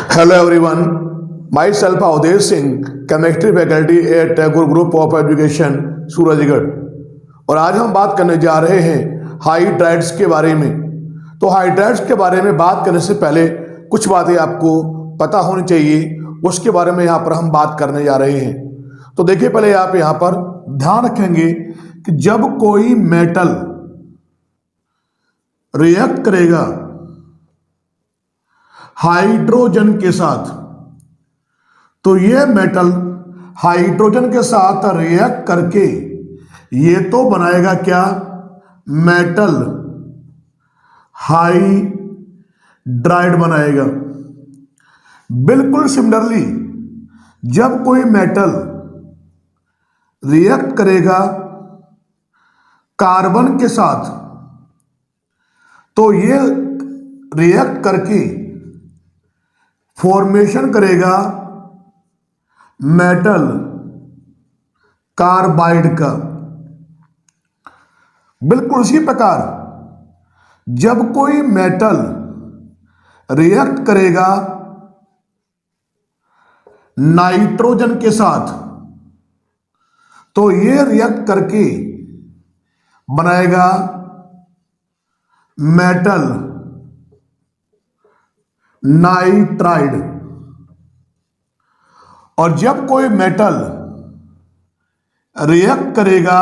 Hello everyone, myself Avdesh Singh, chemistry faculty at Tagore group of education Surajgarh. और आज हम बात करने जा रहे हैं हाइड्राइड्स के बारे में। तो हाइड्राइड्स के बारे में बात करने से पहले कुछ बातें आपको पता होनी चाहिए, उसके बारे में यहाँ पर हम बात करने जा रहे हैं। तो देखिए, पहले आप यहाँ पर ध्यान रखेंगे कि जब कोई मेटल रिएक्ट करेगा हाइड्रोजन के साथ, तो ये मेटल हाइड्रोजन के साथ रिएक्ट करके ये तो बनाएगा क्या, मेटल हाइड्राइड बनाएगा। बिल्कुल सिमिलरली जब कोई मेटल रिएक्ट करेगा कार्बन के साथ, तो ये रिएक्ट करके फॉर्मेशन करेगा मेटल कार्बाइड का। बिल्कुल उसी प्रकार जब कोई मेटल रिएक्ट करेगा नाइट्रोजन के साथ, तो ये रिएक्ट करके बनाएगा मेटल नाइट्राइड। और जब कोई मेटल रिएक्ट करेगा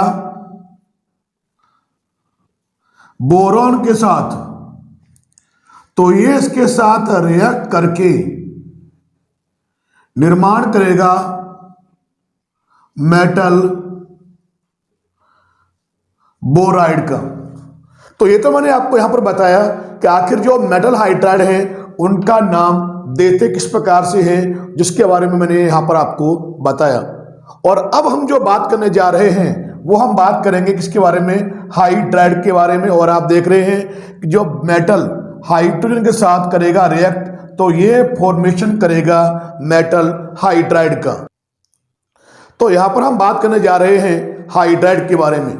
बोरॉन के साथ, तो ये इसके साथ रिएक्ट करके निर्माण करेगा मेटल बोराइड का। तो ये तो मैंने आपको यहां पर बताया कि आखिर जो मेटल हाइड्राइड है उनका नाम देते किस प्रकार से है, जिसके बारे में मैंने यहां पर आपको बताया। और अब हम जो बात करने जा रहे हैं वो हम बात करेंगे किसके बारे में, हाइड्राइड के बारे में। और आप देख रहे हैं कि जो मेटल हाइड्रोजन के साथ करेगा रिएक्ट, तो ये फॉर्मेशन करेगा मेटल हाइड्राइड का। तो यहां पर हम बात करने जा रहे हैं हाइड्राइड के बारे में।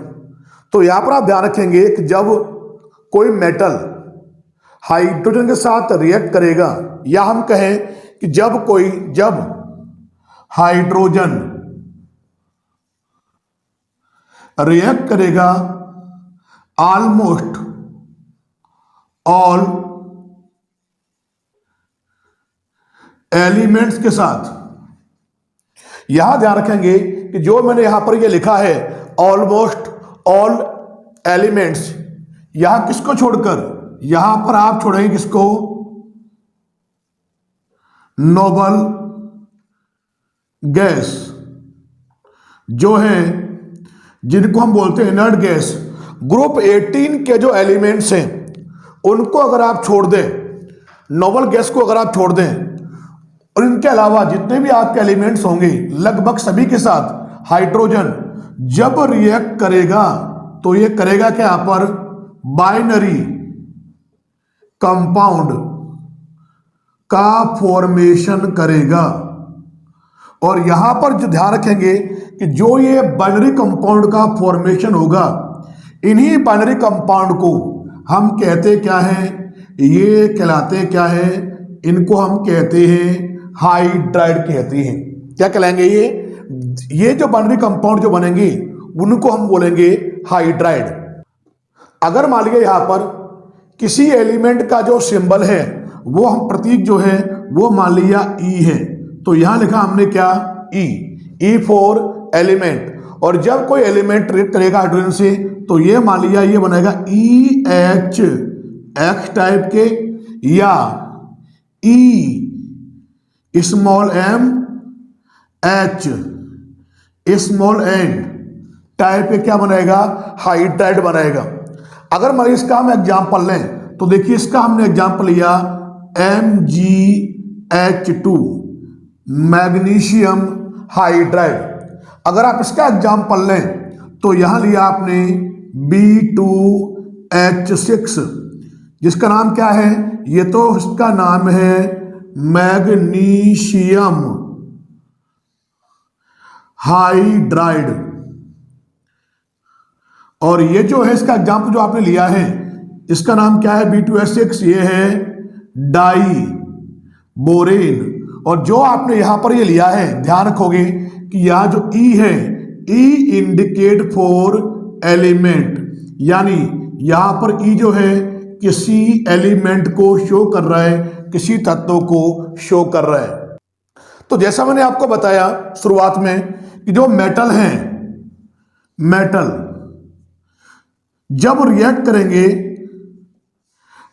तो यहां पर आप ध्यान रखेंगे कि जब कोई मेटल हाइड्रोजन के साथ रिएक्ट करेगा, या हम कहें कि जब हाइड्रोजन रिएक्ट करेगा ऑलमोस्ट ऑल एलिमेंट्स के साथ। यहां ध्यान रखेंगे कि जो मैंने यहां पर ये लिखा है ऑलमोस्ट ऑल एलिमेंट्स, यहां किसको छोड़कर, यहां पर आप छोड़ेंगे किसको, नोबल गैस जो है, जिनको हम बोलते हैं इनर्ट गैस। ग्रुप 18 के जो एलिमेंट्स हैं उनको अगर आप छोड़ दें, नोबल गैस को अगर आप छोड़ दें, और इनके अलावा जितने भी आपके एलिमेंट्स होंगे लगभग सभी के साथ हाइड्रोजन जब रिएक्ट करेगा, तो ये करेगा क्या, यहां पर बाइनरी कंपाउंड का फॉर्मेशन करेगा। और यहां पर जो ध्यान रखेंगे कि जो ये बाइनरी कंपाउंड का फॉर्मेशन होगा, इन्हीं बाइनरी कंपाउंड को हम कहते क्या हैं, ये कहलाते क्या है, इनको हम कहते हैं हाइड्राइड कहते हैं। क्या कहलाएंगे ये जो बाइनरी कंपाउंड जो बनेंगे उनको हम बोलेंगे हाइड्राइड। अगर मान लीजिए यहां पर किसी एलिमेंट का जो सिंबल है, वो हम प्रतीक जो है वो मान लिया ई है, तो यहां लिखा हमने क्या, ई फॉर एलिमेंट। और जब कोई एलिमेंट रिएक्ट करेगा हाइड्रोजन से, तो ये मान लिया ये बनेगा ई एच एक्स टाइप के, या E small M H small N type के क्या बनेगा, हाइड्राइड बनेगा। अगर मान इसका हम एग्जाम्पल लें, तो देखिए इसका हमने एग्जाम्पल लिया MgH2 मैग्नीशियम हाइड्राइड। अगर आप इसका एग्जाम्पल लें, तो यहां लिया आपने B2H6, जिसका नाम क्या है, ये तो इसका नाम है मैग्नीशियम हाइड्राइड। और ये जो है इसका एग्जाम्पल जो आपने लिया है, इसका नाम क्या है, B2H6, ये है डाई बोरेन। और जो आपने यहां पर ये लिया है, ध्यान रखोगे कि यह जो ई है, ई इंडिकेट फॉर एलिमेंट, यानी यहां पर ई जो है किसी एलिमेंट को शो कर रहा है, किसी तत्व को शो कर रहा है। तो जैसा मैंने आपको बताया शुरुआत में कि जो मेटल हैं, मेटल जब रिएक्ट करेंगे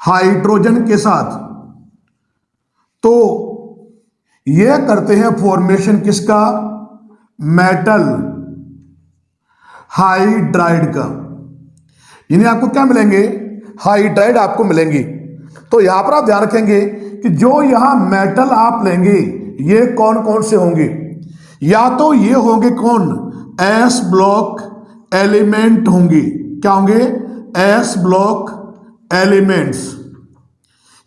हाइड्रोजन के साथ तो ये करते हैं फॉर्मेशन किसका, मेटल हाइड्राइड का। यानी आपको क्या मिलेंगे, हाइड्राइड आपको मिलेंगे। तो यहां पर आप ध्यान रखेंगे कि जो यहां मेटल आप लेंगे ये कौन कौन से होंगे, या तो ये होंगे कौन, एस ब्लॉक एलिमेंट होंगे। क्या होंगे, एस ब्लॉक एलिमेंट्स।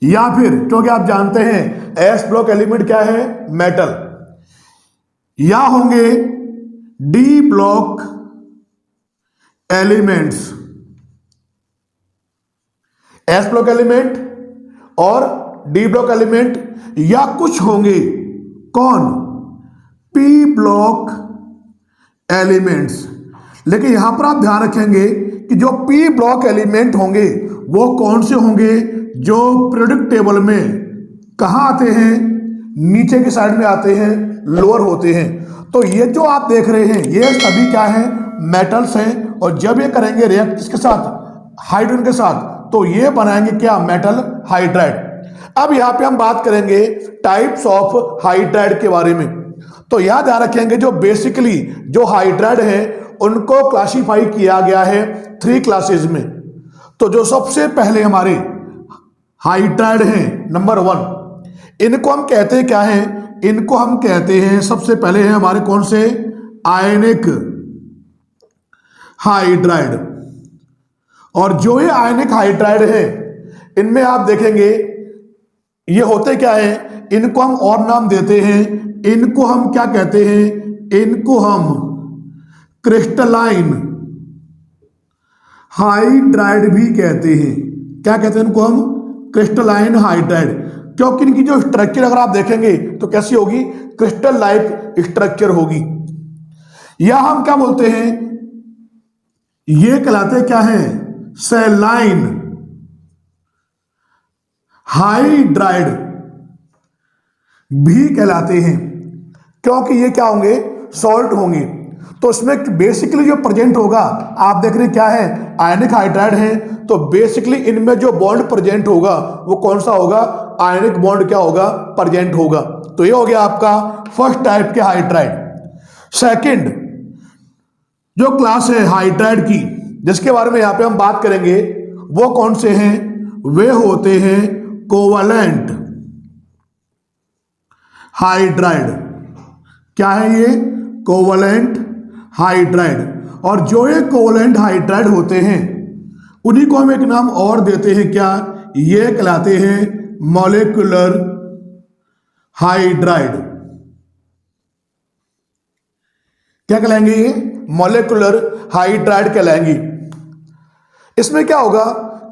या फिर क्योंकि आप जानते हैं एस ब्लॉक एलिमेंट क्या है, मेटल। या होंगे D block elements, S block element और डी ब्लॉक एलिमेंट। या कुछ होंगे कौन, पी ब्लॉक एलिमेंट्स। लेकिन यहां पर आप ध्यान रखेंगे कि जो पी ब्लॉक एलिमेंट होंगे वो कौन से होंगे, जो पीरियोडिक टेबल में कहां आते हैं, नीचे की साइड में आते हैं, लोअर होते हैं। तो ये जो आप देख रहे हैं ये सभी क्या है, मेटल्स हैं। और जब ये करेंगे रिएक्ट किसके साथ, हाइड्रोजन के साथ, तो ये बनाएंगे क्या, मेटल हाइड्राइड। अब यहां पे हम बात करेंगे टाइप्स ऑफ हाइड्राइड के बारे में। तो यहां ध्यान रखेंगे जो बेसिकली जो हाइड्राइड है उनको क्लासिफाई किया गया है 3 क्लासेस में। तो जो सबसे पहले हमारे हाइड्राइड हैं, नंबर 1, इनको हम कहते हैं क्या है, इनको हम कहते हैं सबसे पहले हैं हमारे कौन से, आयनिक हाइड्राइड। और जो ये आयनिक हाइड्राइड है इनमें आप देखेंगे ये होते क्या है, इनको हम और नाम देते हैं, इनको हम क्या कहते हैं, इनको हम क्रिस्टलाइन हाइड्राइड भी कहते हैं। क्या कहते हैं इनको हम, क्रिस्टलाइन हाइड्राइड। क्योंकि इनकी जो स्ट्रक्चर अगर आप देखेंगे तो कैसी होगी, क्रिस्टल लाइक स्ट्रक्चर होगी। या हम क्या बोलते हैं, ये कहलाते क्या है, सैलाइन हाइड्राइड भी कहलाते हैं, क्योंकि ये क्या होंगे, सॉल्ट होंगे। तो इसमें बेसिकली जो प्रेजेंट होगा, आप देख रहे क्या है, आयनिक हाइड्राइड है, तो बेसिकली इनमें जो बॉन्ड प्रेजेंट होगा वो कौन सा होगा, आयनिक बॉन्ड क्या होगा, प्रेजेंट होगा। तो ये हो गया आपका फर्स्ट टाइप के हाइड्राइड। सेकंड जो क्लास है हाइड्राइड की, जिसके बारे में यहां पे हम बात करेंगे, वो कौन से हैं, वे होते हैं कोवलेंट हाइड्राइड। क्या है ये, कोवलेंट हाइड्राइड। और जो ये कोवलेंट हाइड्राइड होते हैं उन्हीं को हम एक नाम और देते हैं, क्या, ये कहलाते हैं मॉलिक्यूलर हाइड्राइड। क्या कहलाएंगे ये, मॉलिक्यूलर हाइड्राइड कहलाएंगे। इसमें क्या होगा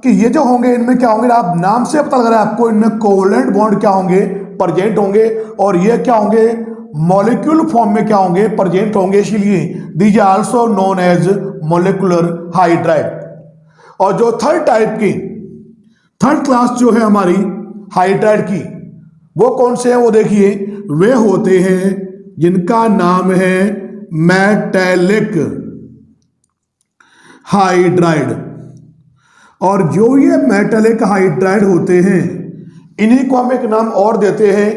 कि ये जो होंगे इनमें क्या होंगे, आप नाम से पता लग रहा है आपको, इनमें कोवलेंट बॉन्ड क्या होंगे, प्रेजेंट होंगे। और ये क्या होंगे, मॉलिक्यूल फॉर्म में क्या होंगे, प्रेजेंट होंगे। इसीलिए these are also known as molecular hydride. और जो थर्ड टाइप की, थर्ड क्लास जो है हमारी हाइड्राइड की, वो कौन से हैं, वो देखिए, वे होते हैं जिनका नाम है मेटेलिक हाइड्राइड। और जो ये मेटेलिक हाइड्राइड होते हैं इन्हीं को हम एक नाम और देते हैं,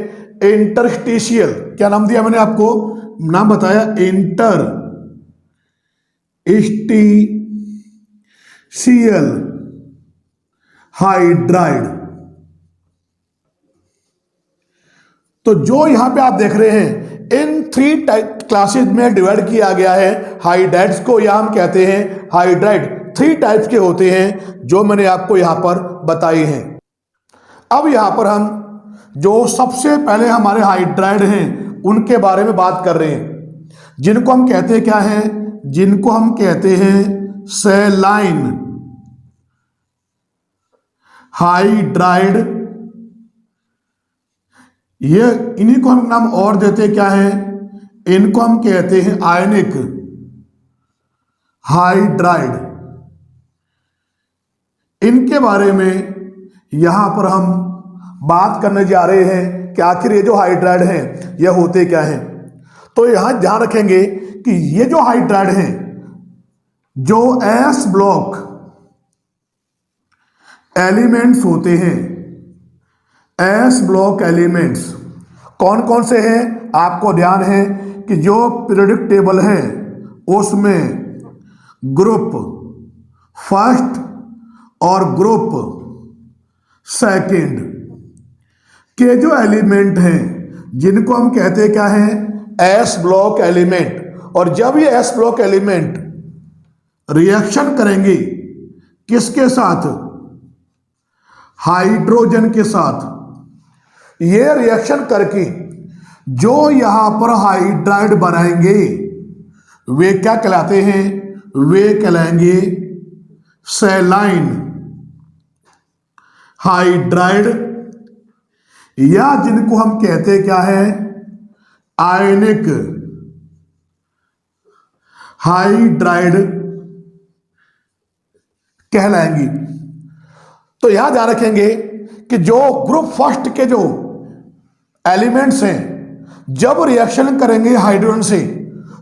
इंटरस्टिशियल। क्या नाम दिया मैंने आपको, नाम बताया, इंटरस्टिशियल हाइड्राइड। तो जो यहां पे आप देख रहे हैं इन 3 टाइप क्लासेस में डिवाइड किया गया है हाइड्राइड्स को, या हम कहते हैं हाइड्राइड 3 टाइप्स के होते हैं जो मैंने आपको यहां पर बताए हैं। अब यहां पर हम जो सबसे पहले हमारे हाइड्राइड हैं उनके बारे में बात कर रहे हैं, जिनको हम कहते हैं क्या है, जिनको हम कहते हैं सैलाइन हाइड्राइड ये इन्हीं को हम नाम और देते क्या है, इनको हम कहते हैं आयनिक हाइड्राइड। इनके बारे में यहां पर हम बात करने जा रहे हैं कि आखिर ये जो हाइड्राइड हैं ये होते क्या हैं। तो यहां ध्यान रखेंगे कि ये जो हाइड्राइड हैं, जो एस ब्लॉक एलिमेंट्स होते हैं, एस ब्लॉक एलिमेंट्स कौन कौन से हैं, आपको ध्यान है कि जो पीरियोडिक टेबल है उसमें ग्रुप फर्स्ट और ग्रुप सेकंड के जो एलिमेंट हैं जिनको हम कहते हैं क्या हैं, एस ब्लॉक एलिमेंट। और जब ये एस ब्लॉक एलिमेंट रिएक्शन करेंगे किसके साथ, हाइड्रोजन के साथ, ये रिएक्शन करके जो यहां पर हाइड्राइड बनाएंगे वे क्या कहलाते हैं, वे कहलाएंगे सैलाइन हाइड्राइड, या जिनको हम कहते क्या है, आयनिक हाइड्राइड कहलाएंगी। तो यहां ध्यान रखेंगे कि जो ग्रुप फर्स्ट के जो एलिमेंट्स हैं जब रिएक्शन करेंगे हाइड्रोजन से,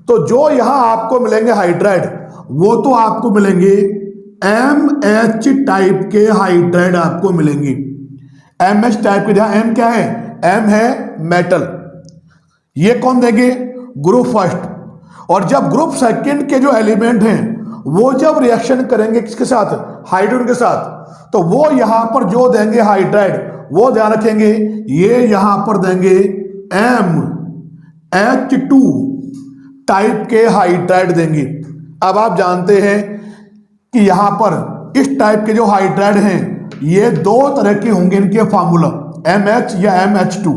तो जो यहां आपको मिलेंगे हाइड्राइड वो तो आपको मिलेंगे MH टाइप के हाइड्राइड आपको मिलेंगे। MH टाइप के, जहां M क्या है, M है मेटल, ये कौन देंगे, ग्रुप फर्स्ट। और जब ग्रुप सेकंड के जो एलिमेंट हैं वो जब रिएक्शन करेंगे किसके साथ, हाइड्रोजन के साथ, तो वो यहां पर जो देंगे हाइड्राइड वो ध्यान रखेंगे ये यहां पर देंगे MH2 टाइप के हाइड्राइड देंगे। अब आप जानते हैं कि यहां पर इस टाइप के जो हाइड्राइड हैं ये दो तरह के होंगे, इनके फार्मूला MH या MH2।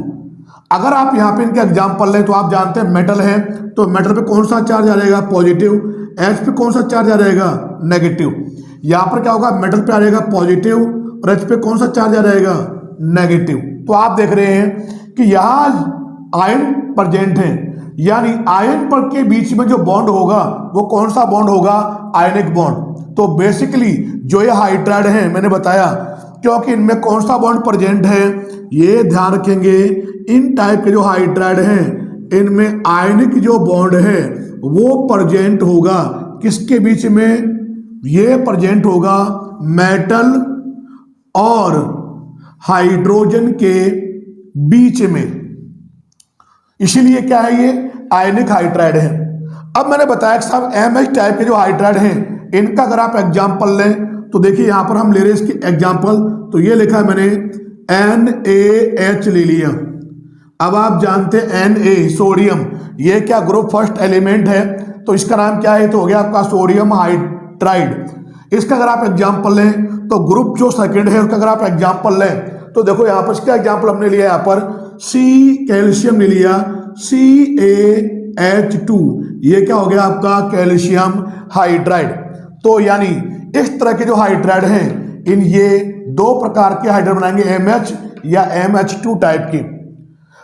अगर आप यहां पे इनके एग्जांपल लें तो आप जानते हैं मेटल है, तो मेटल पे कौन सा चार्ज आ जाएगा, पॉजिटिव। H पे कौन सा चार्ज आ जाएगा, नेगेटिव। यहां पर क्या होगा, मेटल पे आ जाएगा पॉजिटिव और H पे कौन सा चार्ज आ जाएगा, नेगेटिव। तो आप देख रहे हैं कि यहां आयन प्रेजेंट है, यानी आयन पर के बीच में जो बॉन्ड होगा वो कौन सा बॉन्ड होगा, आयनिक बॉन्ड। तो बेसिकली जो ये हाइड्राइड है मैंने बताया क्योंकि इनमें कौन सा बॉन्ड प्रेजेंट है, ये ध्यान रखेंगे इन टाइप के जो हाइड्राइड हैं इनमें आयनिक जो बॉन्ड है वो प्रेजेंट होगा किसके बीच में, ये प्रेजेंट होगा मेटल और हाइड्रोजन के बीच में, इसीलिए क्या है ये आयनिक हाइड्राइड है। अब मैंने बताया कि साहब MH टाइप के जो हाइड्राइड हैं इनका अगर आप एग्जाम्पल लें तो देखिए यहां पर हम ले रहे हैं इसकी एग्जाम्पल, तो ये लिखा है मैंने NaH ले लिया। अब आप जानते हैं Na सोडियम, ये क्या ग्रुप फर्स्ट एलिमेंट है, तो इसका नाम क्या है, तो हो गया आपका सोडियम हाइड्राइड। इसका अगर आप एग्जाम्पल लें तो ग्रुप जो सेकंड है उसका अगर आप एग्जाम्पल लें तो देखो यहां पर इसका एग्जाम्पल हमने लिया, यहां पर C कैल्शियम ले लिया, CaH2, ये क्या हो गया आपका कैल्शियम हाइड्राइड। तो यानी इस तरह के जो हाइड्राइड हैं इन ये दो प्रकार के हाइड्राइड बनाएंगे, MH या MH2 टाइप की।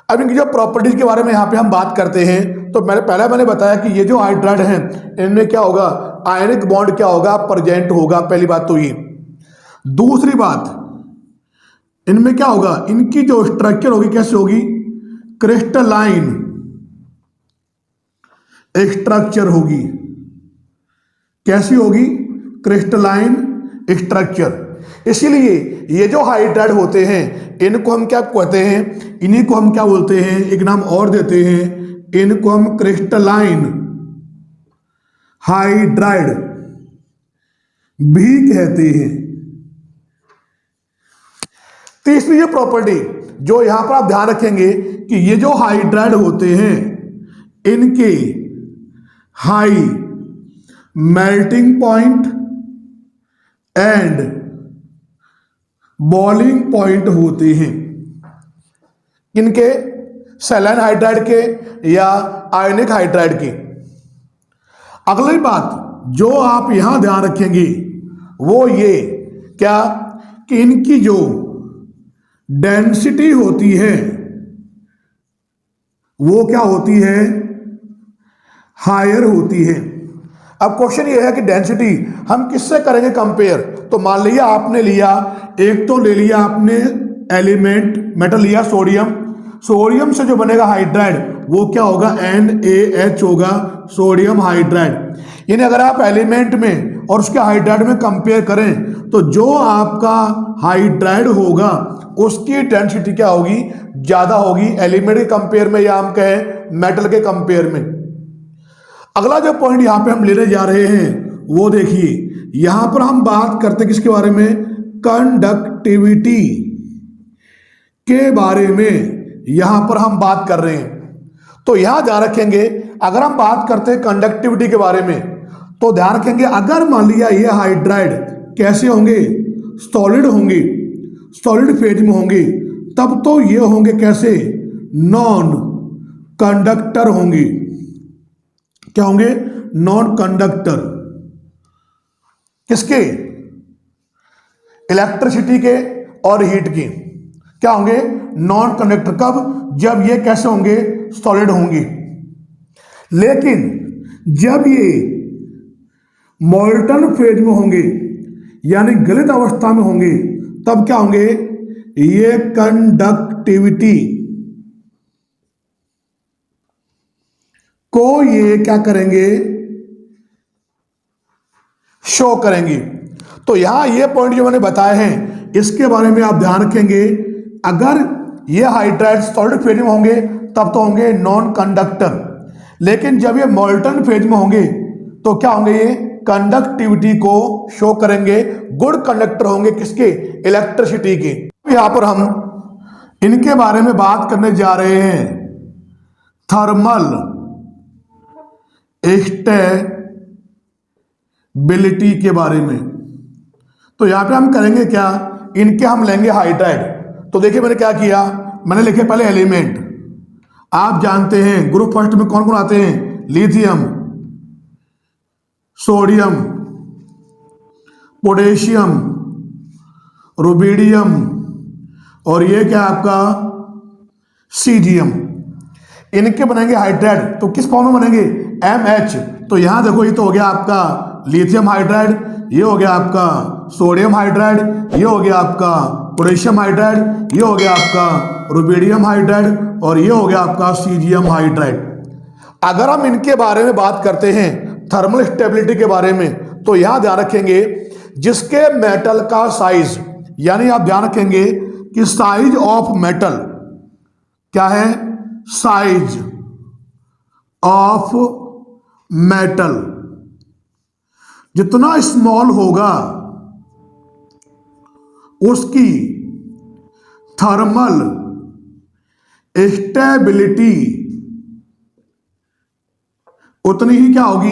अब इनकी जो प्रॉपर्टीज के बारे में यहां पे हम बात करते हैं तो मैंने बताया कि ये जो हाइड्राइड हैं इनमें क्या होगा, आयनिक बॉन्ड क्या होगा, प्रेजेंट होगा। पहली बात तो ये। दूसरी बात, इनमें क्या होगा, इनकी जो स्ट्रक्चर होगी कैसे होगी, क्रिस्टलाइन स्ट्रक्चर होगी। कैसी होगी, क्रिस्टलाइन स्ट्रक्चर। इसीलिए ये जो हाइड्राइड होते हैं इनको हम क्या कहते हैं, इन्हीं को हम क्या बोलते हैं, एक नाम और देते हैं, इनको हम क्रिस्टलाइन हाइड्राइड भी कहते हैं। तीसरी ये प्रॉपर्टी जो यहां पर आप ध्यान रखेंगे कि ये जो हाइड्राइड होते हैं इनके high melting point and boiling point होते हैं, इनके सैलाइन हाइड्राइड के या आयनिक हाइड्राइड के। अगली बात जो आप यहां ध्यान रखेंगे वो ये क्या, कि इनकी जो डेंसिटी होती है वो क्या होती है, हायर होती है। अब क्वेश्चन ये है कि डेंसिटी हम किससे करेंगे कंपेयर। तो मान लिया आपने लिया, एक तो ले लिया आपने एलिमेंट मेटल लिया सोडियम, सोडियम से जो बनेगा हाइड्राइड वो क्या होगा, NaH होगा, सोडियम हाइड्राइड। यानी अगर आप एलिमेंट में और उसके हाइड्राइड में कंपेयर करें तो जो आपका हाइड्राइड होगा उसकी डेंसिटी क्या होगी, ज्यादा होगी एलिमेंट के कंपेयर में, या हम कहें मेटल के कंपेयर में। अगला जो पॉइंट यहां पे हम लेने जा रहे हैं वो देखिए, यहां पर हम बात करते हैं किसके बारे में, कंडक्टिविटी के बारे में यहां पर हम बात कर रहे हैं। तो यहां ध्यान रखेंगे, अगर हम बात करते हैं कंडक्टिविटी के बारे में तो ध्यान रखेंगे, अगर मान लिया ये हाइड्राइड कैसे होंगे, सॉलिड होंगे, सॉलिड फेज में होंगे, तब तो ये होंगे कैसे, नॉन कंडक्टर होंगे। क्या होंगे, नॉन कंडक्टर। किसके, इलेक्ट्रिसिटी के और हीट के क्या होंगे, नॉन कंडक्टर। कब, जब ये कैसे होंगे, सॉलिड होंगे। लेकिन जब ये मॉल्टन फेज में होंगे यानी गलित अवस्था में होंगे तब क्या होंगे, ये कंडक्टिविटी को ये क्या करेंगे, शो करेंगे। तो यहां ये पॉइंट जो मैंने बताए हैं इसके बारे में आप ध्यान रखेंगे, अगर ये हाइड्राइड सॉलिड फेज में होंगे तब तो होंगे नॉन कंडक्टर, लेकिन जब ये मॉल्टन फेज में होंगे तो क्या होंगे, ये कंडक्टिविटी को शो करेंगे, गुड कंडक्टर होंगे, किसके, इलेक्ट्रिसिटी के। यहां पर हम इनके बारे में बात करने जा रहे हैं, थर्मल स्टेबिलिटी के बारे में। तो यहां पे हम करेंगे क्या, इनके हम लेंगे हाइड्राइड। तो देखिए मैंने क्या किया, मैंने लिखे पहले एलिमेंट। आप जानते हैं ग्रुप फर्स्ट में कौन कौन आते हैं, लिथियम, सोडियम, पोटेशियम, रुबिडियम और ये क्या आपका सीजियम। इनके बनेंगे हाइड्राइड। तो किस फॉर्म में बनेंगे, MH। तो यहां देखो, ये तो हो गया आपका लिथियम हाइड्राइड, ये हो गया आपका सोडियम हाइड्राइड, ये हो गया आपका पोटेशियम हाइड्राइड, ये हो गया आपका रुबिडियम हाइड्राइड और ये हो गया आपका सीजियम हाइड्राइड। अगर हम इनके बारे में बात करते हैं थर्मल स्टेबिलिटी के बारे में तो यहां ध्यान रखेंगे जिसके मेटल का साइज, यानी आप ध्यान रखेंगे कि साइज ऑफ मेटल क्या है, साइज ऑफ मेटल जितना स्मॉल होगा उसकी थर्मल स्टेबिलिटी उतनी ही क्या होगी,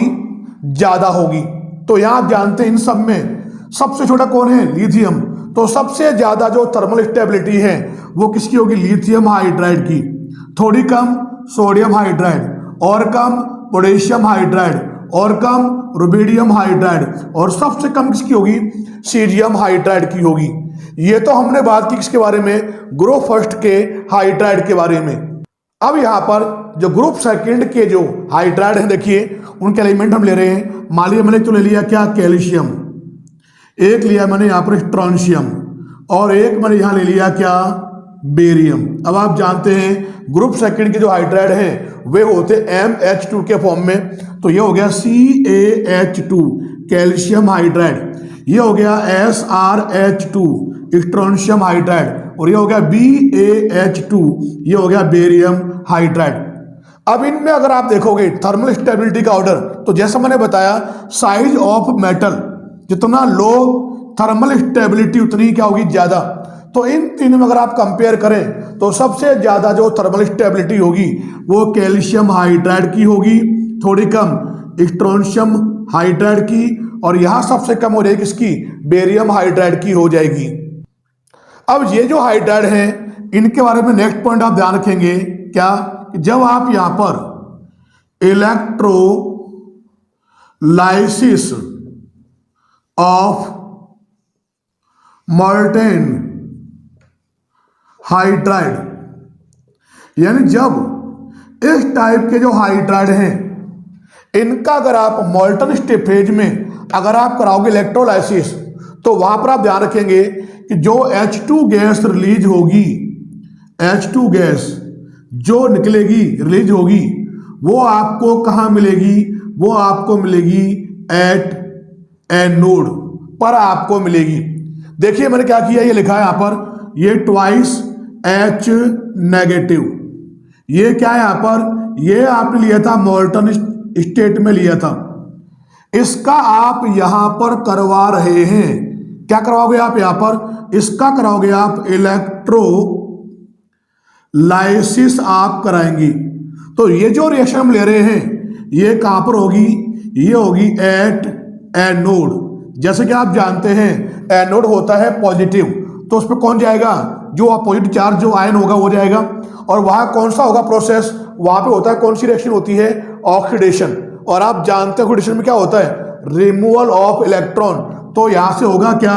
ज्यादा होगी। तो यहां आप जानते हैं इन सब में सबसे छोटा कौन है, लिथियम। तो सबसे ज्यादा जो थर्मल स्टेबिलिटी है वो किसकी होगी, लिथियम हाइड्राइड की। थोड़ी कम सोडियम हाइड्राइड, और कम पोटेशियम हाइड्राइड, और कम रुबिडियम हाइड्राइड, और सबसे कम किसकी होगी, सीजियम हाइड्राइड की होगी। ये तो हमने बात की किसके बारे में, ग्रुप फर्स्ट के हाइड्राइड के बारे में। अब यहां पर जो ग्रुप सेकंड के जो हाइड्राइड हैं, देखिए उनके एलिमेंट हम ले रहे हैं। मान लिया मैंने तो ले लिया क्या, कैल्शियम, एक लिया मैंने यहां पर स्ट्रोंशियम, और एक मैंने यहां ले लिया क्या, बेरियम। अब आप जानते हैं ग्रुप सेकंड के जो हाइड्राइड हैं वे होते MH2 के फॉर्म में। तो ये हो गया CaH2 कैल्शियम हाइड्राइड, ये हो गया SrH2 स्ट्रोंशियम हाइड्राइड, और ये हो गया BaH2, ये हो गया बेरियम हाइड्राइड। अब इनमें अगर आप देखोगे थर्मल स्टेबिलिटी का ऑर्डर, तो जैसा मैंने बताया साइज ऑफ मेटल जितना लो थर्मल स्टेबिलिटी उतनी क्या होगी, ज्यादा। तो इन तीनों में अगर आप कंपेयर करें तो सबसे ज्यादा जो थर्मल स्टेबिलिटी होगी वो कैल्शियम हाइड्राइड की होगी, थोड़ी कम स्ट्रोंशियम हाइड्राइड की, और यहां सबसे कम हो जाएगी किसकी, बेरियम हाइड्राइड की हो जाएगी। अब ये जो हाइड्राइड हैं इनके बारे में नेक्स्ट पॉइंट आप ध्यान रखेंगे क्या, जब आप यहां पर इलेक्ट्रोलाइसिस ऑफ मॉल्टेन हाइड्राइड, यानी जब इस टाइप के जो हाइड्राइड हैं इनका अगर आप मोल्टन फेज में अगर आप कराओगे इलेक्ट्रोलाइसिस तो वहां पर आप ध्यान रखेंगे कि जो H2 गैस रिलीज होगी, H2 गैस जो निकलेगी रिलीज होगी वो आपको कहाँ मिलेगी, वो आपको मिलेगी एट एनोड पर आपको मिलेगी। देखिए मैंने क्या किया, ये लिखा है यहां पर, ये ट्वाइस H नेगेटिव, ये क्या है यहां पर, ये आपने लिया था मोल्टन स्टेट में लिया था, इसका आप यहां पर करवा रहे हैं, क्या करवाओगे आप यहां पर, इसका कराओगे आप इलेक्ट्रोलाइसिस आप कराएंगे। तो ये जो रिएक्शन हम ले रहे हैं ये कहां पर होगी, ये होगी एट एनोड। जैसे कि आप जानते हैं एनोड होता है पॉजिटिव, तो उस पर कौन जाएगा, जो अपोजिट चार्ज जो आयन होगा वो जाएगा। और वहां कौन सा होगा प्रोसेस, वहां पे होता है, कौन सी रिएक्शन होती है, ऑक्सीडेशन। और आप जानते हैं ऑक्सीडेशन में क्या होता है, रिमूवल ऑफ इलेक्ट्रॉन। तो यहां से होगा क्या,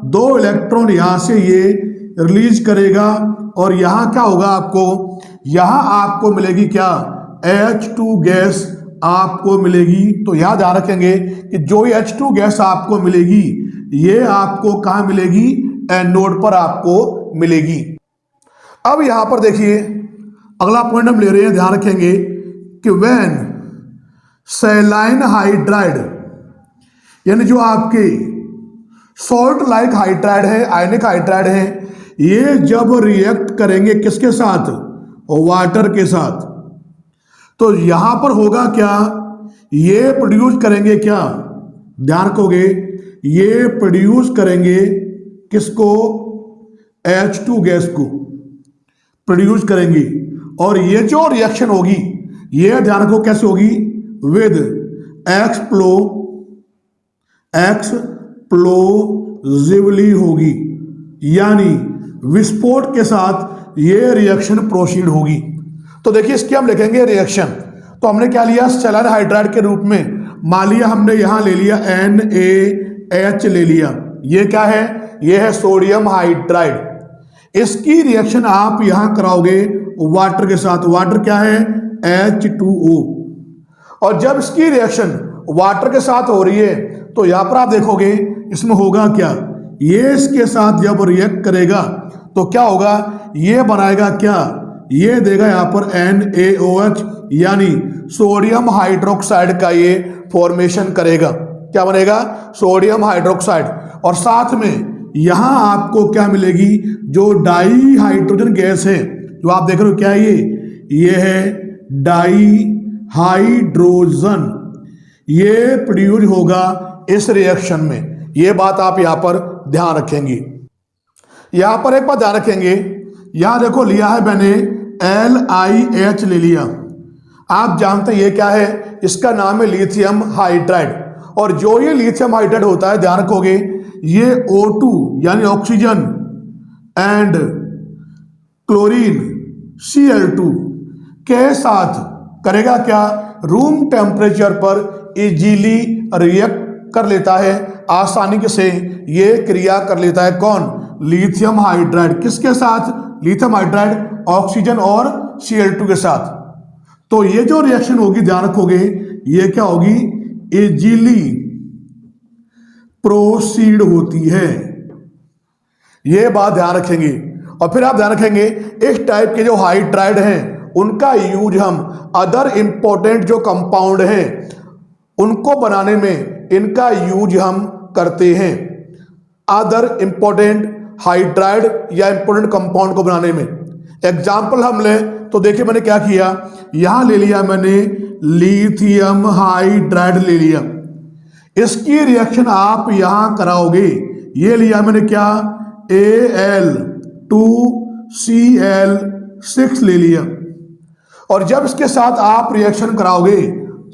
2 इलेक्ट्रॉन यहां से ये रिलीज करेगा और यहां क्या होगा आपको, यहां आपको मिलेगी क्या, H2 गैस आपको मिलेगी। तो यहां ध्यान रखेंगे कि जो ये H2 गैस आपको मिलेगी ये आपको कहां मिलेगी, एनोड पर आपको मिलेगी। अब यहां पर देखिए अगला पॉइंट हम ले रहे हैं, ध्यान रखेंगे कि व्हेन सैलाइन हाइड्राइड यानी जो आपके सॉल्ट लाइक हाइड्राइड है, आयनिक हाइड्राइड है, ये जब रिएक्ट करेंगे किसके साथ, वाटर के साथ, तो यहां पर होगा क्या, ये प्रोड्यूस करेंगे क्या, ध्यान रखोगे, ये प्रोड्यूस करेंगे किसको, H2 गैस को प्रोड्यूस करेंगी। और ये जो रिएक्शन होगी ये ध्यान रखो कैसे होगी, विद एक्सप्लोजिवली होगी, यानी विस्फोट के साथ ये रिएक्शन प्रोसीड होगी। तो देखिए इसकी हम लिखेंगे रिएक्शन, तो हमने क्या लिया, सैलाइन हाइड्राइड के रूप में, मान लिया हमने यहां ले लिया NaH ले लिया, ये क्या है, ये है सोडियम हाइड्राइड। इसकी रिएक्शन आप यहां कराओगे वाटर के साथ, वाटर क्या है, H2O। और जब इसकी रिएक्शन वाटर के साथ हो रही है तो यहां पर आप देखोगे इसमें होगा क्या, ये इसके साथ जब रिएक्ट करेगा तो क्या होगा, ये बनाएगा क्या, ये देगा यहां पर NaOH, यानी सोडियम हाइड्रोक्साइड का ये फॉर्मेशन करेगा। क्या बनेगा, सोडियम हाइड्रोक्साइड। और साथ में यहां आपको क्या मिलेगी, जो डाई हाइड्रोजन गैस है, जो आप देख रहे हो क्या है, ये है डाई हाइड्रोजन, ये प्रोड्यूस होगा इस रिएक्शन में। ये बात आप यहां पर ध्यान रखेंगे। यहां पर एक बात ध्यान रखेंगे, यहां देखो लिया है मैंने LiH ले लिया, आप जानते हैं ये क्या है, इसका नाम है लिथियम हाइड्राइड। और जो ये लिथियम हाइड्राइड होता है, ध्यान रखोगे, ये O2 यानी ऑक्सीजन एंड क्लोरीन Cl2 के साथ करेगा क्या, रूम टेम्परेचर पर इजीली रिएक्ट कर लेता है, आसानी से ये क्रिया कर लेता है। कौन, लिथियम हाइड्राइड, किसके साथ, लिथियम हाइड्राइड ऑक्सीजन और Cl2 के साथ। तो ये जो रिएक्शन होगी ध्यान रखोगे, ये क्या होगी, इजीली प्रोसीड होती है, ये बात ध्यान रखेंगे। और फिर आप ध्यान रखेंगे इस टाइप के जो हाइड्राइड हैं उनका यूज हम अदर इंपॉर्टेंट जो कंपाउंड हैं उनको बनाने में इनका यूज हम करते हैं, अदर इंपॉर्टेंट हाइड्राइड या इंपॉर्टेंट कंपाउंड को बनाने में। एग्जाम्पल हम लें तो देखिए मैंने क्या किया, यहां ले लिया मैंने लिथियम हाइड्राइड ले लिया, इसकी रिएक्शन आप यहां कराओगे, ये लिया मैंने क्या, Al2Cl6 ले लिया। और जब इसके साथ आप रिएक्शन कराओगे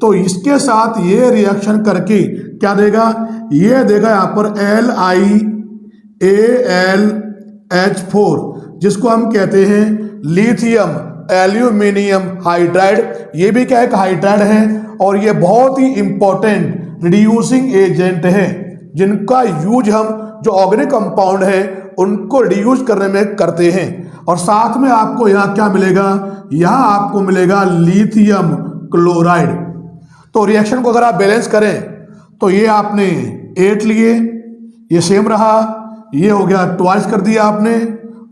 तो इसके साथ ये रिएक्शन करके क्या देगा, ये देगा यहां पर LiAlH4, जिसको हम कहते हैं लिथियम एल्यूमिनियम हाइड्राइड। ये भी क्या एक हाइड्राइड है और ये बहुत ही इंपॉर्टेंट रिड्यूसिंग एजेंट है, जिनका यूज हम जो ऑर्गेनिक कंपाउंड है उनको रिड्यूस करने में करते हैं। और साथ में आपको यहाँ क्या मिलेगा, यहाँ आपको मिलेगा लिथियम क्लोराइड। तो रिएक्शन को अगर आप बैलेंस करें तो ये आपने 8 लिए, ये सेम रहा, ये हो गया ट्वाइस कर दिया आपने,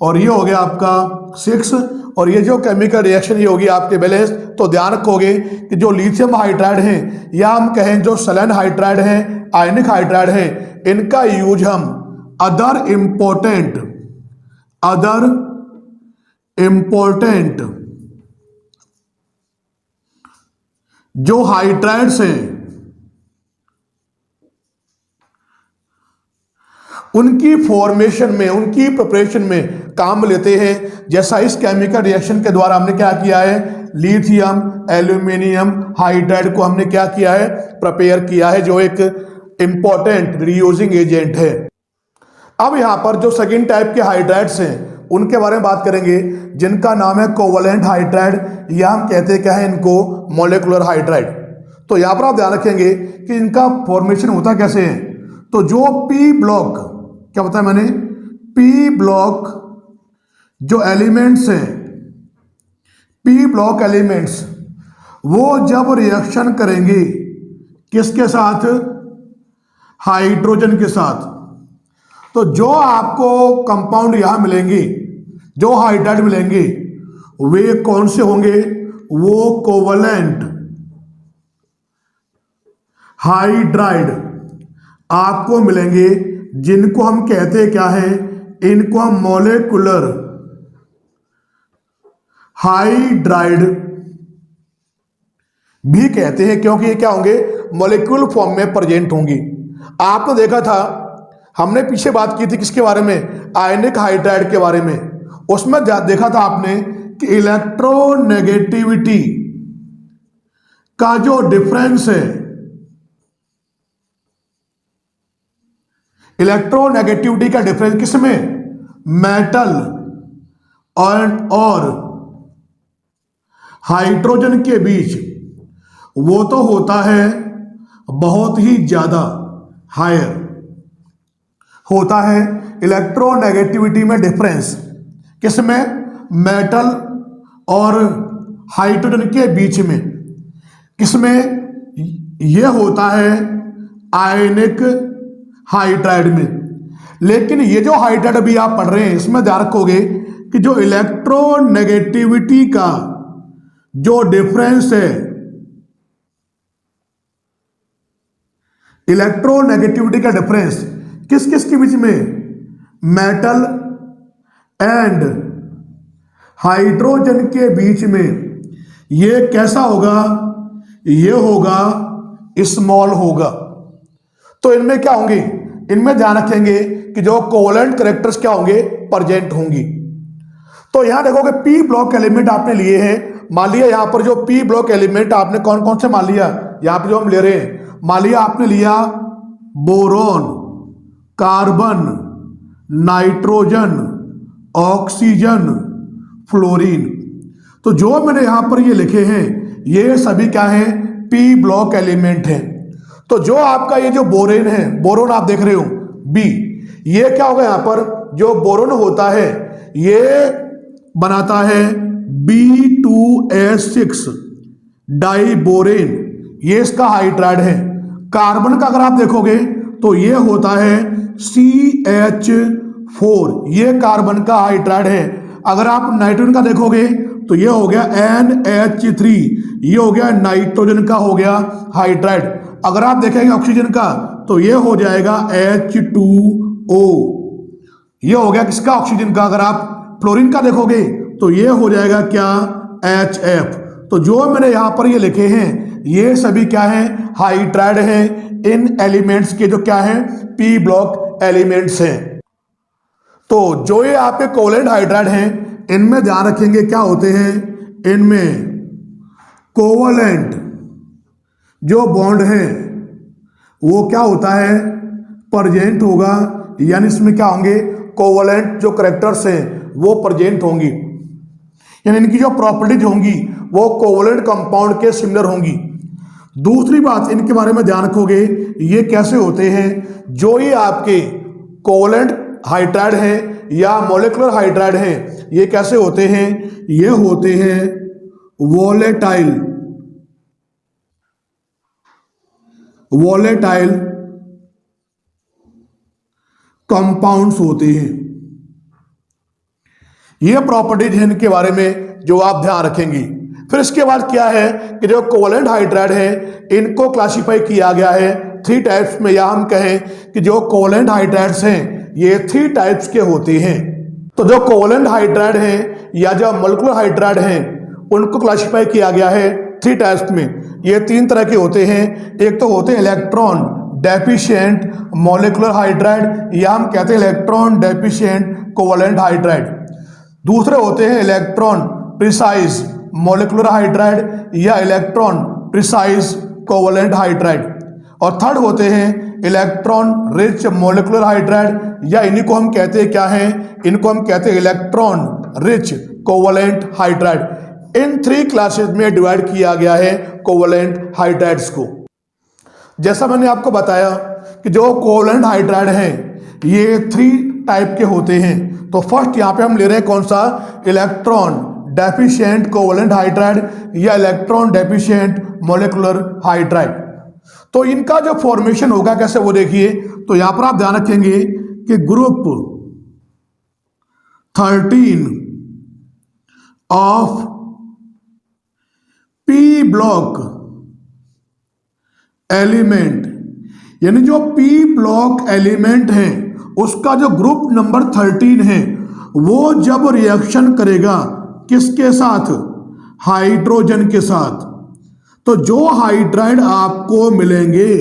और ये हो गया आपका 6, और ये जो केमिकल रिएक्शन ये होगी आपके बैलेंस। तो ध्यान रखोगे कि जो लिथियम हाइड्राइड है या हम कहें जो सेलेन हाइड्राइड है, आयनिक हाइड्राइड है, इनका यूज हम अदर इंपॉर्टेंट जो हाइड्राइड्स हैं उनकी फॉर्मेशन में, उनकी प्रिपरेशन में काम लेते हैं। जैसा इस केमिकल रिएक्शन के द्वारा हमने क्या किया है, लिथियम एल्यूमिनियम हाइड्राइड को हमने क्या किया है, प्रिपेयर किया है, जो एक इंपॉर्टेंट रीयूजिंग एजेंट है। अब यहां पर जो सेकंड टाइप के हाइड्राइड्स हैं उनके बारे में बात करेंगे, जिनका नाम है कोवलेंट हाइड्राइड, या हम कहते हैं क्या है इनको, मॉलिक्यूलर हाइड्राइड। तो यहां पर आप ध्यान रखेंगे कि इनका फॉर्मेशन होता कैसे है। तो जो पी ब्लॉक, क्या बताया मैंने, पी ब्लॉक जो एलिमेंट्स हैं, पी ब्लॉक एलिमेंट्स, वो जब रिएक्शन करेंगे किसके साथ, हाइड्रोजन के साथ, तो जो आपको कंपाउंड यहां मिलेंगे, जो हाइड्राइड मिलेंगे, वे कौन से होंगे, वो कोवलेंट हाइड्राइड आपको मिलेंगे, जिनको हम कहते हैं क्या है, इनको हम मॉलिक्यूलर हाइड्राइड भी कहते हैं, क्योंकि ये क्या होंगे, मॉलिक्यूल फॉर्म में प्रेजेंट होंगी। आपने देखा था, हमने पीछे बात की थी किसके बारे में, आयनिक हाइड्राइड के बारे में। उसमें देखा था आपने कि इलेक्ट्रोनेगेटिविटी का जो डिफरेंस है, इलेक्ट्रोनेगेटिविटी का डिफरेंस किसमें, मेटल और हाइड्रोजन के बीच, वो तो होता है बहुत ही ज्यादा हायर होता है। इलेक्ट्रोनेगेटिविटी में डिफरेंस किसमें, मेटल और हाइड्रोजन के बीच में, किसमें, यह होता है आयनिक हाइड्राइड में। लेकिन ये जो हाइड्राइड अभी आप पढ़ रहे हैं, इसमें ध्यान रखोगे कि जो इलेक्ट्रोनेगेटिविटी का जो डिफरेंस है, इलेक्ट्रोनेगेटिविटी का डिफरेंस किस किस के बीच में, मेटल एंड हाइड्रोजन के बीच में, ये कैसा होगा, ये होगा स्मॉल होगा। तो इनमें क्या होंगे, इनमें ध्यान रखेंगे कि जो कोवलेंट कैरेक्टर्स क्या होंगे, प्रेजेंट होंगी। तो यहां देखोगे पी ब्लॉक एलिमेंट आपने लिए हैं। मान लिया यहां पर जो पी ब्लॉक एलिमेंट आपने कौन कौन से मान लिया, यहां पर जो हम ले रहे हैं, मान लिया आपने लिया boron, carbon, nitrogen, oxygen, fluorine. तो जो मैंने यहां पर ये लिखे हैं, ये सभी क्या हैं, पी ब्लॉक एलिमेंट हैं। तो जो आपका ये जो बोरेन है, बोरोन आप देख रहे हो बी, ये क्या होगा, यहां पर जो बोरोन होता है ये बनाता है B2S6 डाइबोरेन, ये इसका हाइड्राइड है। कार्बन का अगर आप देखोगे तो ये होता है CH4, ये कार्बन का हाइड्राइड है। अगर आप नाइट्रोजन का देखोगे तो ये हो गया NH3, ये हो गया नाइट्रोजन का हो गया हाइड्राइड। अगर आप देखेंगे ऑक्सीजन का तो ये हो जाएगा H2O, ये हो गया किसका, ऑक्सीजन का। अगर आप फ्लोरीन का देखोगे तो ये हो जाएगा क्या, HF। तो जो मैंने यहां पर ये लिखे हैं, ये सभी क्या है, हाइड्राइड हैं। इन एलिमेंट्स के जो क्या है, पी ब्लॉक एलिमेंट्स हैं। तो जो ये आपके कोवलेंट हाइड्राइड हैं, इनमें ध्यान रखेंगे क्या होते हैं, इनमें कोवलेंट जो बॉन्ड है वो क्या होता है, प्रेजेंट होगा, यानी इसमें क्या होंगे, कोवलेंट जो कैरेक्टर्स हैं वो प्रेजेंट होंगी, यानी इनकी जो प्रॉपर्टीज होंगी वो कोवलेंट कंपाउंड के सिमिलर होंगी। दूसरी बात इनके बारे में ध्यान रखोगे, ये कैसे होते हैं, जो ये आपके कोवलेंट हाइड्राइड हैं या मॉलिक्यूलर हाइड्राइड हैं, ये कैसे होते हैं? ये होते हैं वोलेटाइल कंपाउंड्स होते हैं। ये प्रॉपर्टीज हैं इनके बारे में जो आप ध्यान रखेंगी। फिर इसके बाद क्या है कि जो कोवलेंट हाइड्राइड है इनको क्लासिफाई किया गया है 3 टाइप्स में, या हम कहें कि जो कोवलेंट हाइड्राइड्स हैं ये 3 टाइप्स के होते हैं। तो जो कोवलेंट हाइड्राइड हैं या जो मॉलिक्यूलर हाइड्राइड हैं उनको क्लासिफाई किया गया है 3 टाइप्स में। ये 3 तरह के होते हैं। एक तो होते हैं इलेक्ट्रॉन डेफिशिएंट मॉलिक्यूलर हाइड्राइड, या हम कहते हैं इलेक्ट्रॉन डेफिशिएंट कोवलेंट हाइड्राइड। दूसरे होते हैं इलेक्ट्रॉन प्रिसाइज मॉलिक्यूलर हाइड्राइड या इलेक्ट्रॉन प्रिसाइज कोवलेंट हाइड्राइड। और थर्ड होते हैं इलेक्ट्रॉन रिच मॉलिक्यूलर हाइड्राइड, या इन्हीं को हम कहते हैं क्या है? इनको हम कहते हैं इलेक्ट्रॉन रिच कोवलेंट हाइड्राइड। इन 3 क्लासेस में डिवाइड किया गया है कोवलेंट हाइड्राइड्स को। जैसा मैंने आपको बताया कि जो कोवलेंट हाइड्राइड हैं ये 3 टाइप के होते हैं। तो फर्स्ट यहाँ पे हम ले रहे हैं कौन सा? इलेक्ट्रॉन डेफिशिएंट कोवलेंट हाइड्राइड या इलेक्ट्रॉन डेफिशिएंट मॉलिक्यूलर हाइड्राइड। तो इनका जो फॉर्मेशन होगा कैसे वो देखिए। तो यहां पर आप ध्यान रखेंगे कि group 13 of P block element, यानी जो पी ब्लॉक एलिमेंट है उसका जो ग्रुप नंबर 13 है वो जब रिएक्शन करेगा किसके साथ? हाइड्रोजन के साथ। तो जो हाइड्राइड आपको मिलेंगे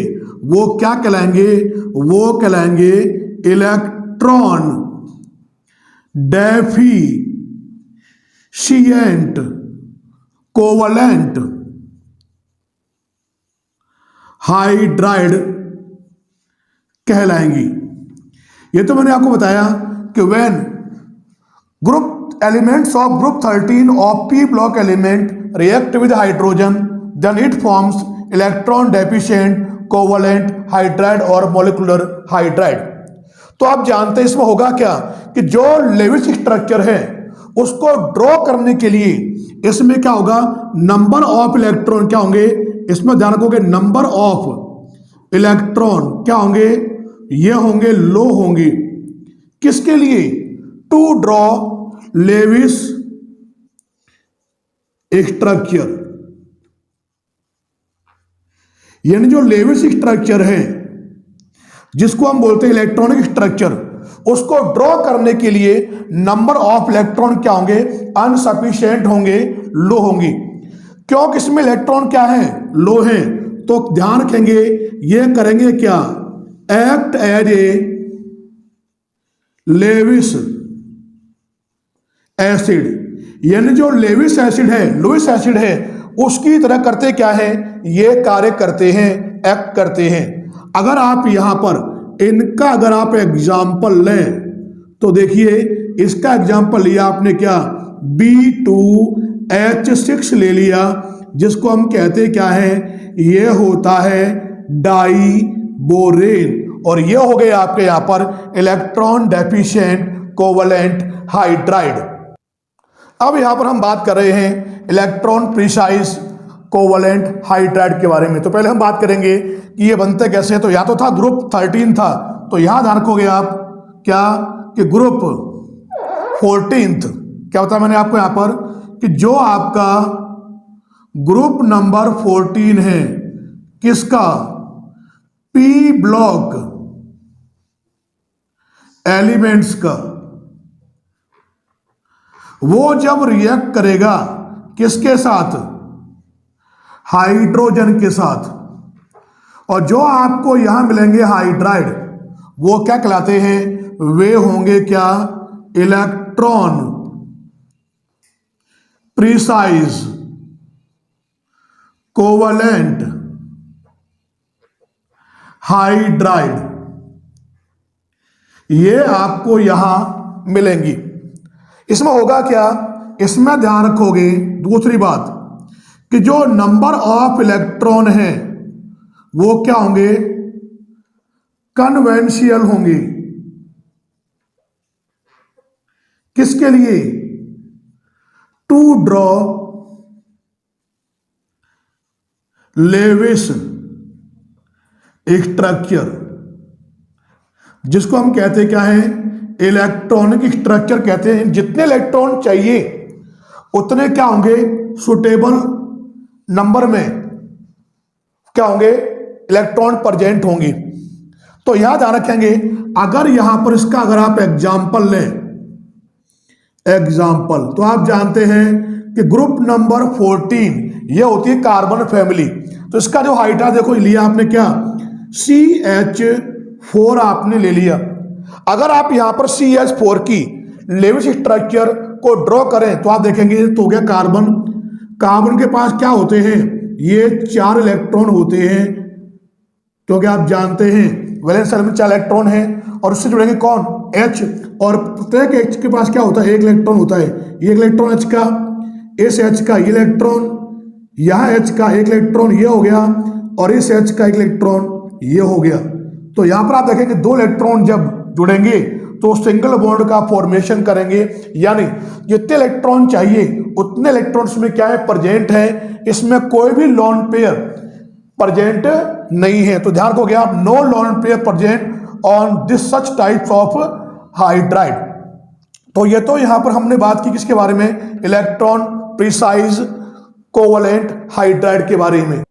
वो क्या कहलाएंगे? वो कहलाएंगे इलेक्ट्रॉन डेफिशिएंट कोवलेंट हाइड्राइड कहलाएंगी। ये तो मैंने आपको बताया कि when group elements of group 13 of P block element react with hydrogen then it forms electron deficient covalent hydride और मॉलिक्यूलर हाइड्राइड। तो आप जानते हैं इसमें होगा क्या कि जो लेविस स्ट्रक्चर है उसको ड्रॉ करने के लिए इसमें क्या होगा? नंबर ऑफ इलेक्ट्रॉन क्या होंगे? इसमें ध्यान रखोगे नंबर ऑफ इलेक्ट्रॉन क्या होंगे? ये होंगे लो होंगे। किसके लिए? टू ड्रॉ लेविस स्ट्रक्चर, यानी जो लेविस स्ट्रक्चर है जिसको हम बोलते हैं इलेक्ट्रॉनिक स्ट्रक्चर, उसको ड्रॉ करने के लिए नंबर ऑफ इलेक्ट्रॉन क्या होंगे? अनसफिशिएंट होंगे, लो होंगे। क्योंकि इसमें इलेक्ट्रॉन क्या है? लो है। तो ध्यान रखेंगे ये करेंगे क्या? Act as a Lewis acid, यानी जो लेविस एसिड है, लुईस एसिड है, उसकी तरह करते क्या है? ये कार्य करते हैं, एक्ट करते हैं। अगर आप यहां पर इनका अगर आप एग्जाम्पल लें तो देखिए इसका एग्जाम्पल लिया आपने क्या? B2H6 ले लिया, जिसको हम कहते क्या है? ये होता है डाई बोरेन, और ये हो गए आपके यहां पर इलेक्ट्रॉन डेफिशिएंट कोवलेंट हाइड्राइड। अब यहां पर हम बात कर रहे हैं इलेक्ट्रॉन प्रिसाइज कोवलेंट हाइड्राइड के बारे में। तो पहले हम बात करेंगे कि ये बनते कैसे। तो या तो था ग्रुप 13 था, तो यहां ध्यान रखोगे आप क्या कि ग्रुप 14th क्या होता है? मैंने आपको यहां पर कि जो आपका ग्रुप नंबर 14 है किसका? पी ब्लॉक एलिमेंट्स का, वो जब रिएक्ट करेगा किसके साथ? हाइड्रोजन के साथ। और जो आपको यहां मिलेंगे हाइड्राइड वो क्या कहलाते हैं? वे होंगे क्या? इलेक्ट्रॉन प्रिसाइज कोवलेंट हाइड्राइड, ये आपको यहां मिलेंगी। इसमें होगा क्या? इसमें ध्यान रखोगे दूसरी बात कि जो नंबर ऑफ इलेक्ट्रॉन है वो क्या होंगे? कन्वेंशियल होंगे, किसके लिए? टू ड्रॉ लेविस स्ट्रक्चर, जिसको हम कहते हैं क्या है? इलेक्ट्रॉनिक स्ट्रक्चर कहते हैं। जितने इलेक्ट्रॉन चाहिए उतने क्या होंगे? सुटेबल नंबर में क्या होंगे? इलेक्ट्रॉन प्रेजेंट होंगे। तो यहां ध्यान रखेंगे, अगर यहां पर इसका अगर आप एग्जाम्पल लें, एग्जाम्पल, तो आप जानते हैं कि ग्रुप नंबर 14 ये होती है कार्बन फैमिली। तो इसका जो हाइट है देखो, लिया आपने क्या? CH4 आपने ले लिया। अगर आप यहां पर CH4 की लेविस स्ट्रक्चर को ड्रॉ करें तो आप देखेंगे तो हो गया कार्बन। कार्बन के पास क्या होते हैं? ये 4 इलेक्ट्रॉन होते हैं, क्योंकि आप जानते हैं वैलेंस शेल में 4 इलेक्ट्रॉन है, और उससे जुड़ेंगे कौन? H, और प्रत्येक H के पास क्या होता है? 1 इलेक्ट्रॉन होता है। ये इलेक्ट्रॉन H का, इस H का ये इलेक्ट्रॉन, यहां H का 1 इलेक्ट्रॉन ये हो गया, और इस H का 1 इलेक्ट्रॉन ये हो गया। तो यहां पर आप देखेंगे 2 इलेक्ट्रॉन जब जुड़ेंगे तो सिंगल बॉन्ड का फॉर्मेशन करेंगे, यानी जितने इलेक्ट्रॉन चाहिए उतने इलेक्ट्रॉन्स में क्या है? प्रेजेंट है। इसमें कोई भी लोन पेयर प्रेजेंट नहीं है। तो ध्यान रखोगे आप, no lone pair present on this such types of hydride. तो ये तो यहां पर हमने बात की किसके बारे में? इलेक्ट्रॉन प्रिसाइज कोवलेंट हाइड्राइड के बारे में।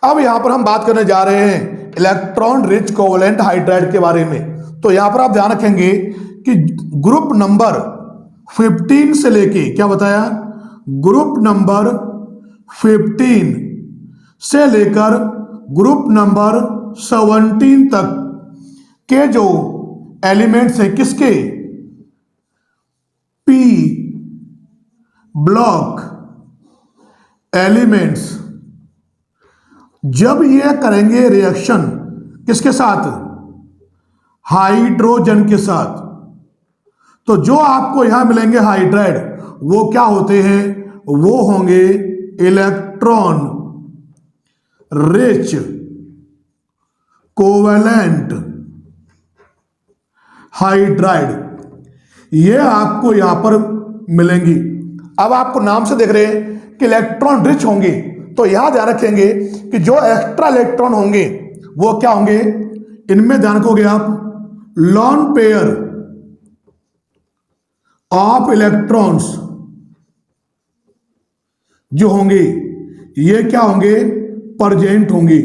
अब यहां पर हम बात करने जा रहे हैं इलेक्ट्रॉन रिच कोवलेंट हाइड्राइड के बारे में। तो यहां पर आप ध्यान रखेंगे कि ग्रुप नंबर 15 से लेके, क्या बताया? ग्रुप नंबर 15 से लेकर ग्रुप नंबर 17 तक के जो एलिमेंट्स हैं किसके? पी ब्लॉक एलिमेंट्स, जब ये करेंगे रिएक्शन किसके साथ? हाइड्रोजन के साथ, तो जो आपको यहां मिलेंगे हाइड्राइड, वो क्या होते हैं? वो होंगे इलेक्ट्रॉन रिच कोवैलेंट हाइड्राइड, ये आपको यहां पर मिलेंगी। अब आपको नाम से देख रहे हैं कि इलेक्ट्रॉन रिच होंगे, तो यहां ध्यान रखेंगे कि जो एक्स्ट्रा इलेक्ट्रॉन होंगे वो क्या होंगे? इनमें ध्यान रखोगे आप, लॉन पेयर ऑफ इलेक्ट्रॉन्स जो होंगे ये क्या होंगे? प्रेजेंट होंगे।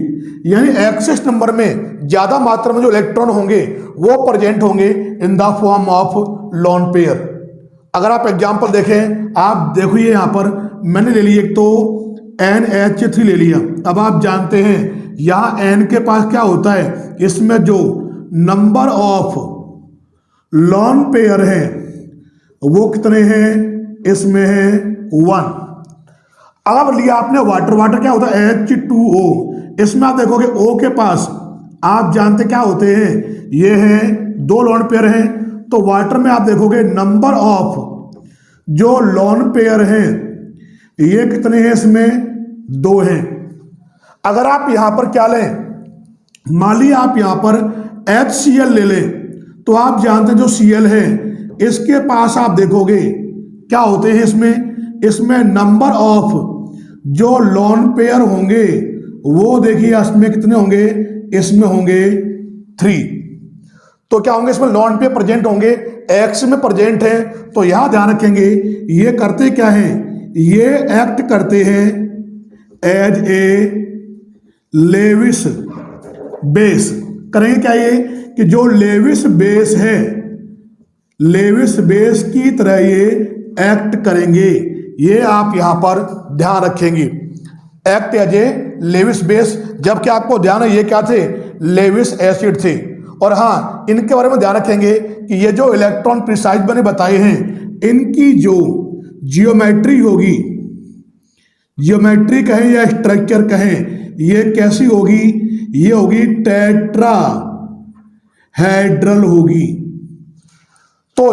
यानी एक्सेस नंबर में ज्यादा मात्रा में जो इलेक्ट्रॉन होंगे वो प्रेजेंट होंगे in the form of lone pair. अगर आप एग्जांपल देखें, आप देखिए यहां पर मैंने ले ली एक तो NH3 ले लिया। अब आप जानते हैं यहां N के पास क्या होता है? इसमें जो नंबर ऑफ लॉन पेयर है वो कितने हैं? इसमें है 1। अब लिया आपने वाटर, वाटर क्या होता है? H2O। इसमें आप देखोगे O के पास आप जानते क्या होते हैं? ये हैं 2 लॉन पेयर हैं। तो वाटर में आप देखोगे नंबर ऑफ जो लॉन पेयर हैं ये कितने हैं? इसमें 2 हैं। अगर आप यहां पर क्या लें, मान लिया आप यहां पर HCl ले लें, तो आप जानते हैं जो Cl है इसके पास आप देखोगे क्या होते हैं? इसमें नंबर ऑफ जो लॉन पेयर होंगे वो देखिए इसमें कितने होंगे? इसमें होंगे 3। तो क्या होंगे? इसमें लॉन पेयर प्रेजेंट होंगे, एक्स में प्रेजेंट है। तो यहां ध्यान रखेंगे ये करते क्या है? ये एक्ट करते हैं एज ए लेविस बेस। करेंगे क्या ये कि जो लेविस बेस है, लेविस बेस की तरह ये एक्ट करेंगे। ये आप यहां पर ध्यान रखेंगे, act as a Lewis base. जबकि आपको ध्यान है ये क्या थे? लेविस एसिड थे। और हाँ, इनके बारे में ध्यान रखेंगे कि ये जो इलेक्ट्रॉन प्रिसाइज मैंने बताए हैं, इनकी जो जियोमेट्री होगी, जियोमेट्री कहें या स्ट्रक्चर कहें, ये कैसी होगी? ये होगी टेट्रा हेड्रल होगी। तो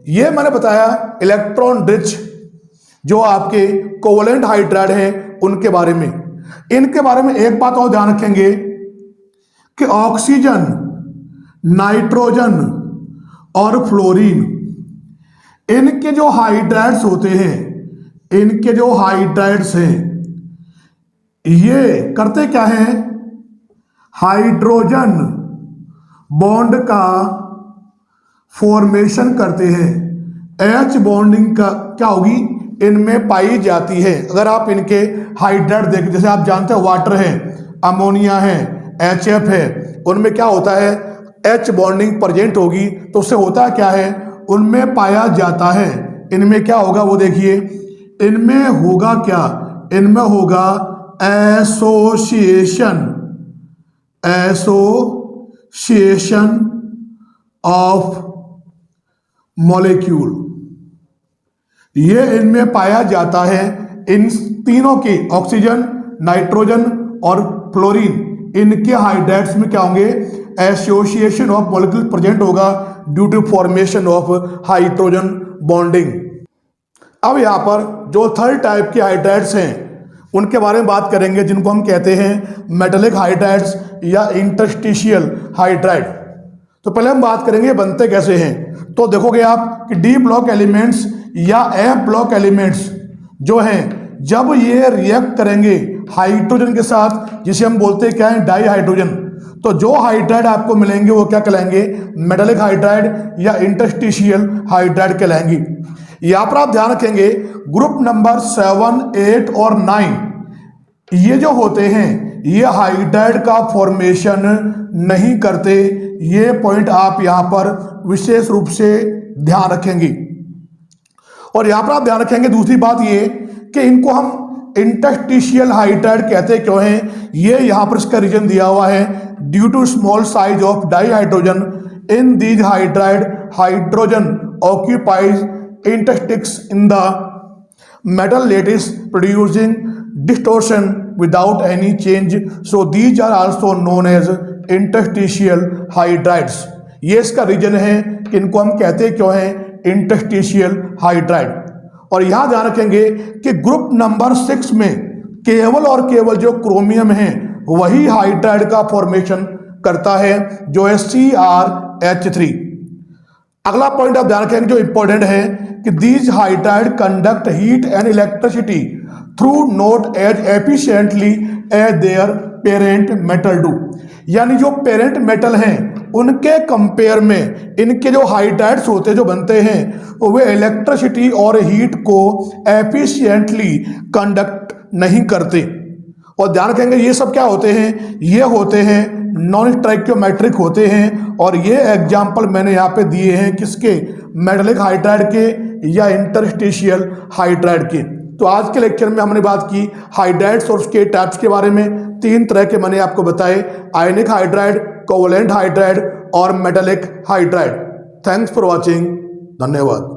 ये मैंने बताया इलेक्ट्रॉन रिच जो आपके कोवलेंट हाइड्राइड हैं उनके बारे में। इनके बारे में एक बात और ध्यान रखेंगे कि ऑक्सीजन, नाइट्रोजन और फ्लोरीन, इनके जो हाइड्राइड्स होते हैं, इनके जो हाइड्राइड्स हैं ये करते क्या हैं, हाइड्रोजन बॉन्ड का फॉर्मेशन करते हैं। एच बॉन्डिंग का क्या होगी, इनमें पाई जाती है। अगर आप इनके हाइड्राइड देखें, जैसे आप जानते हैं वाटर है, अमोनिया है, HF है, उनमें क्या होता है, एच बॉन्डिंग प्रेजेंट होगी तो उससे होता क्या है, उनमें पाया जाता है। इनमें क्या होगा वो देखिए, इनमें होगा क्या, इनमें होगा एसोसिएशन, एसोसिएशन ऑफ मॉलिक्यूल, ये इनमें पाया जाता है। इन तीनों के ऑक्सीजन, नाइट्रोजन और फ्लोरीन, इनके हाइड्राइड्स में क्या होंगे, एसोसिएशन ऑफ मॉलिक्यूल प्रेजेंट होगा due to formation of hydrogen bonding. अब यहाँ पर जो थर्ड टाइप के हाइड्राइड्स हैं उनके बारे में बात करेंगे, जिनको हम कहते हैं मेटालिक हाइड्राइड्स या इंटरस्टिशियल हाइड्राइड। तो पहले हम बात करेंगे बनते कैसे हैं। तो देखोगे आप कि डी ब्लॉक एलिमेंट्स या एफ ब्लॉक एलिमेंट्स जो हैं, जब ये रिएक्ट करेंगे हाइड्रोजन के साथ, जिसे हम बोलते हैं क्या है, डाई हाइड्रोजन, तो जो हाइड्राइड आपको मिलेंगे वो क्या कहलाएंगे, मेटालिक हाइड्राइड या इंटरस्टिशियल हाइड्राइड कहलाएंगी। यहां पर आप ध्यान रखेंगे ग्रुप नंबर 7, 8 और 9 ये जो होते हैं ये हाइड्राइड का फॉर्मेशन नहीं करते। ये पॉइंट आप यहां पर विशेष रूप से ध्यान रखेंगे। और यहां पर आप ध्यान रखेंगे दूसरी बात ये कि इनको हम इंटरस्टिशियल हाइड्राइड कहते क्यों हैं, ये यहां पर इसका रीजन दिया हुआ है, due to small size of the hydrogen in these hydride, hydrogen occupies interstices in the metal lattice producing distortion without any change, so these are also known as interstitial hydrides। ये इसका reason है कि इनको हम कहते क्यों हैं interstitial hydride. और यहां ध्यान रखेंगे कि ग्रुप नंबर 6 में केवल और केवल जो क्रोमियम है वही हाइड्राइड का फॉर्मेशन करता है, जो है CrH3। अगला पॉइंट आप ध्यान रखेंगे जो इंपॉर्टेंट है कि these hydride conduct heat and electricity through not as efficiently as their parent metal do. यानी जो पेरेंट मेटल हैं उनके कंपेयर में इनके जो हाइड्राइड्स होते जो बनते हैं वे इलेक्ट्रिसिटी और हीट को एफिशिएंटली कंडक्ट नहीं करते। और ध्यान रखेंगे ये सब क्या होते हैं, ये होते हैं नॉन स्टोइकियोमेट्रिक होते हैं। और ये एग्जाम्पल मैंने यहाँ पे दिए हैं किसके, मेटालिक हाइड्राइड के या इंटरस्टिशियल हाइड्राइड के। तो आज के लेक्चर में हमने बात की हाइड्राइड्स और उसके टाइप्स के बारे में। 3 तरह के मैंने आपको बताए, आयनिक हाइड्राइड, कोवैलेंट हाइड्राइड और metallic hydride. Thanks for watching, धन्यवाद।